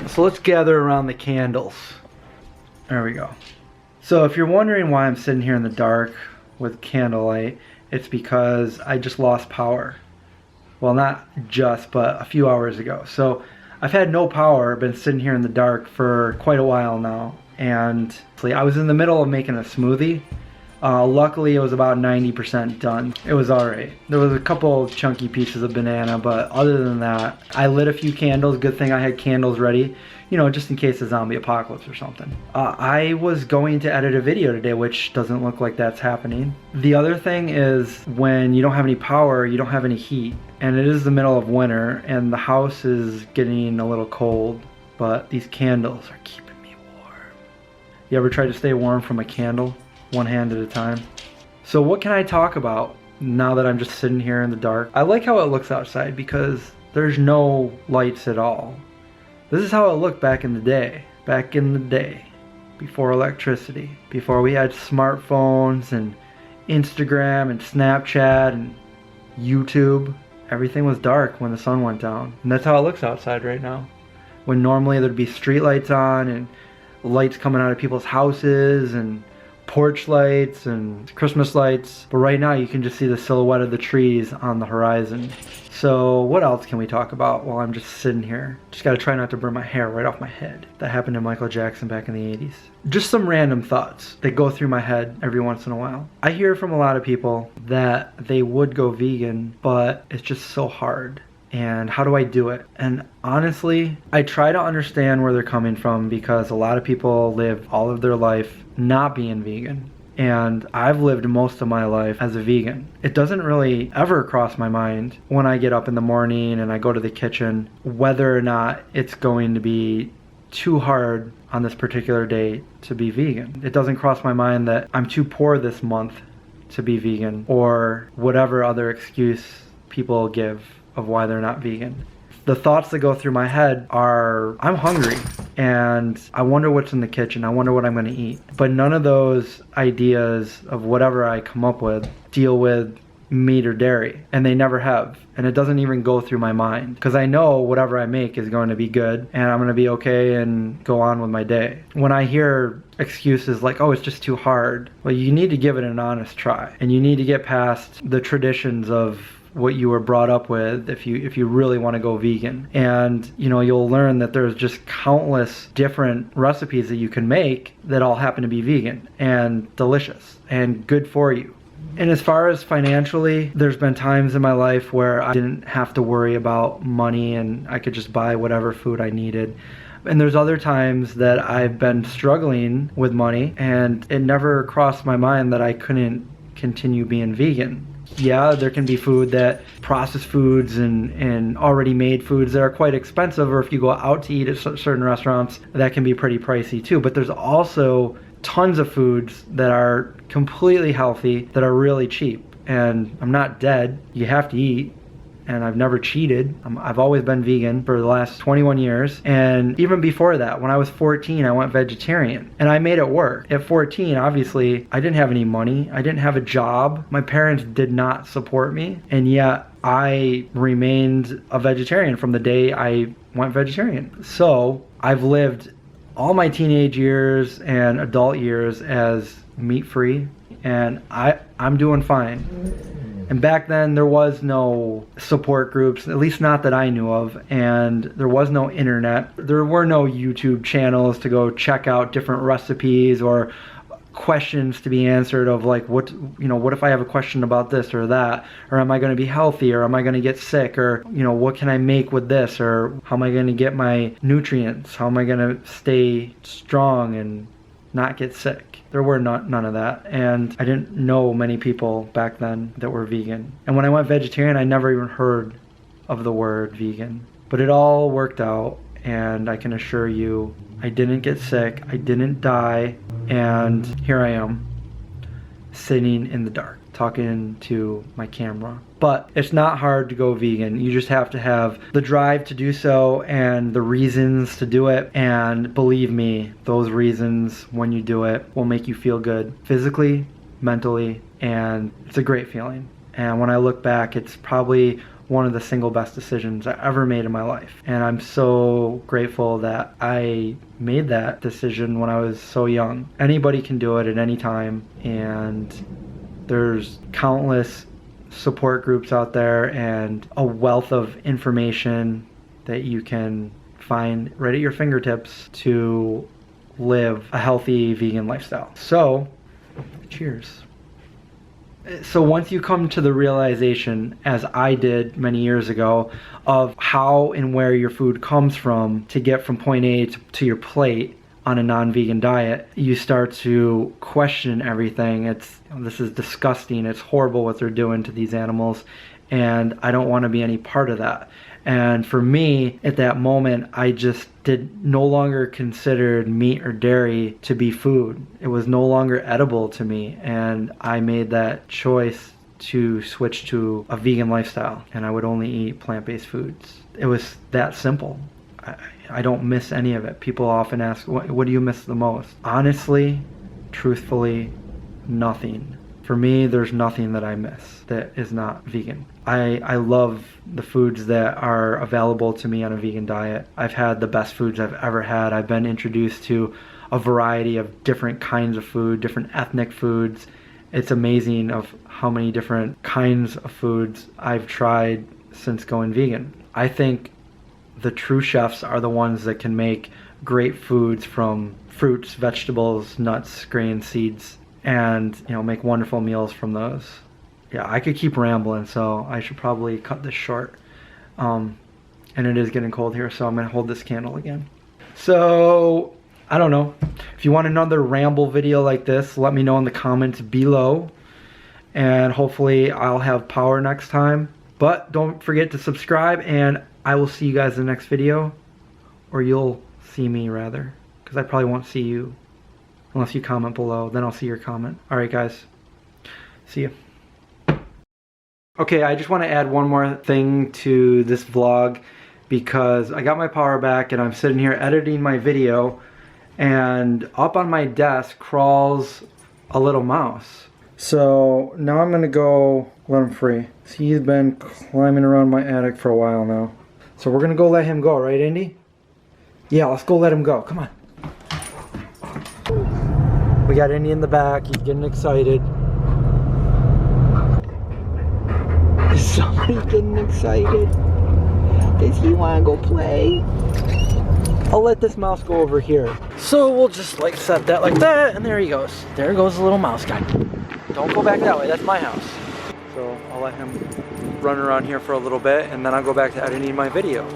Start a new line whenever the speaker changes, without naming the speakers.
So let's gather around the candles. There we go. So if you're wondering why I'm sitting here in the dark with candlelight, it's because I just lost power. Well, not just, but a few hours ago. So I've had no power, been sitting here in the dark for quite a while now. And I was in the middle of making a smoothie. Luckily, it was about 90% done. It was alright. There was a couple chunky pieces of banana, but other than that, I lit a few candles. Good thing I had candles ready, you know, just in case of zombie apocalypse or something. I was going to edit a video today, which doesn't look like that's happening. The other thing is when you don't have any power, you don't have any heat. And it is the middle of winter, and the house is getting a little cold, but these candles are keeping me warm. You ever try to stay warm from a candle? One hand at a time. So what can I talk about now that I'm just sitting here in the dark? I like how it looks outside because there's no lights at all. This is how it looked back in the day. Back in the day. Before electricity. Before we had smartphones and Instagram and Snapchat and YouTube. Everything was dark when the sun went down. And that's how it looks outside right now. When normally there'd be street lights on and lights coming out of people's houses and porch lights and Christmas lights, but right now you can just see the silhouette of the trees on the horizon. So what else can we talk about while I'm just sitting here? Just gotta try not to burn my hair right off my head. That happened to Michael Jackson back in the 80s. Just some random thoughts that go through my head every once in a while. I hear from a lot of people that they would go vegan, but it's just so hard. And how do I do it? And honestly, I try to understand where they're coming from because a lot of people live all of their life not being vegan. And I've lived most of my life as a vegan. It doesn't really ever cross my mind when I get up in the morning and I go to the kitchen whether or not it's going to be too hard on this particular day to be vegan. It doesn't cross my mind that I'm too poor this month to be vegan or whatever other excuse people give of why they're not vegan. The thoughts that go through my head are, I'm hungry and I wonder what's in the kitchen. I wonder what I'm going to eat. But none of those ideas of whatever I come up with deal with meat or dairy, and they never have. And it doesn't even go through my mind because I know whatever I make is going to be good and I'm going to be okay and go on with my day. When I hear excuses like, oh, it's just too hard, well, you need to give it an honest try and you need to get past the traditions of what you were brought up with if you really want to go vegan. And you know, you'll learn that there's just countless different recipes that you can make that all happen to be vegan and delicious and good for you. And as far as financially, there's been times in my life where I didn't have to worry about money and I could just buy whatever food I needed. And there's other times that I've been struggling with money and it never crossed my mind that I couldn't continue being vegan. Yeah, there can be food that processed foods and already made foods that are quite expensive, or if you go out to eat at certain restaurants, that can be pretty pricey too. But there's also tons of foods that are completely healthy that are really cheap. And I'm not dead. You have to eat. And I've never cheated. I've always been vegan for the last 21 years. And even before that, when I was 14, I went vegetarian. And I made it work. At 14, obviously, I didn't have any money. I didn't have a job. My parents did not support me. And yet, I remained a vegetarian from the day I went vegetarian. So, I've lived all my teenage years and adult years as meat-free. And I'm doing fine. And back then there was no support groups, at least not that I knew of, and there was no internet. There were no YouTube channels to go check out different recipes or questions to be answered of like, what if I have a question about this or that, or am I going to be healthy, or am I going to get sick, or what can I make with this, or how am I going to get my nutrients, how am I going to stay strong and not get sick. There were none of that, and I didn't know many people back then that were vegan. And when I went vegetarian, I never even heard of the word vegan. But it all worked out, and I can assure you, I didn't get sick, I didn't die, and here I am, sitting in the dark, talking to my camera. But it's not hard to go vegan. You just have to have the drive to do so and the reasons to do it. And believe me, those reasons, when you do it, will make you feel good physically, mentally, and it's a great feeling. And when I look back, it's probably one of the single best decisions I ever made in my life. And I'm so grateful that I made that decision when I was so young. Anybody can do it at any time, and there's countless support groups out there and a wealth of information that you can find right at your fingertips to live a healthy vegan lifestyle. So, cheers. So once you come to the realization, as I did many years ago, of how and where your food comes from to get from point A to your plate on a non-vegan diet, you start to question everything. This is disgusting. It's horrible what they're doing to these animals, and I don't want to be any part of that. And for me, at that moment, I just no longer considered meat or dairy to be food. It was no longer edible to me, and I made that choice to switch to a vegan lifestyle, and I would only eat plant-based foods. It was that simple. I don't miss any of it. People often ask, what do you miss the most? Honestly, truthfully, nothing. For me, there's nothing that I miss that is not vegan. I love the foods that are available to me on a vegan diet. I've had the best foods I've ever had. I've been introduced to a variety of different kinds of food, different ethnic foods. It's amazing of how many different kinds of foods I've tried since going vegan. I think the true chefs are the ones that can make great foods from fruits, vegetables, nuts, grains, seeds, and make wonderful meals from those. Yeah, I could keep rambling, so I should probably cut this short. And it is getting cold here, so I'm gonna hold this candle again. So I don't know, if you want another ramble video like this, let me know in the comments below, and hopefully I'll have power next time. But don't forget to subscribe, and I will see you guys in the next video, or you'll see me rather, because I probably won't see you unless you comment below. Then I'll see your comment. Alright guys, see you. Okay, I just want to add one more thing to this vlog, because I got my power back and I'm sitting here editing my video, and up on my desk crawls a little mouse. So now I'm gonna go let him free. See, he's been climbing around my attic for a while now. So we're gonna go let him go, right Indy? Yeah, let's go let him go, come on. We got Indy in the back, he's getting excited. Is somebody getting excited? Does he want to go play? I'll let this mouse go over here. So we'll just like set that like that, and there he goes. There goes the little mouse guy. Don't go back that way, that's my house. So I'll let him run around here for a little bit, and then I'll go back to editing my video.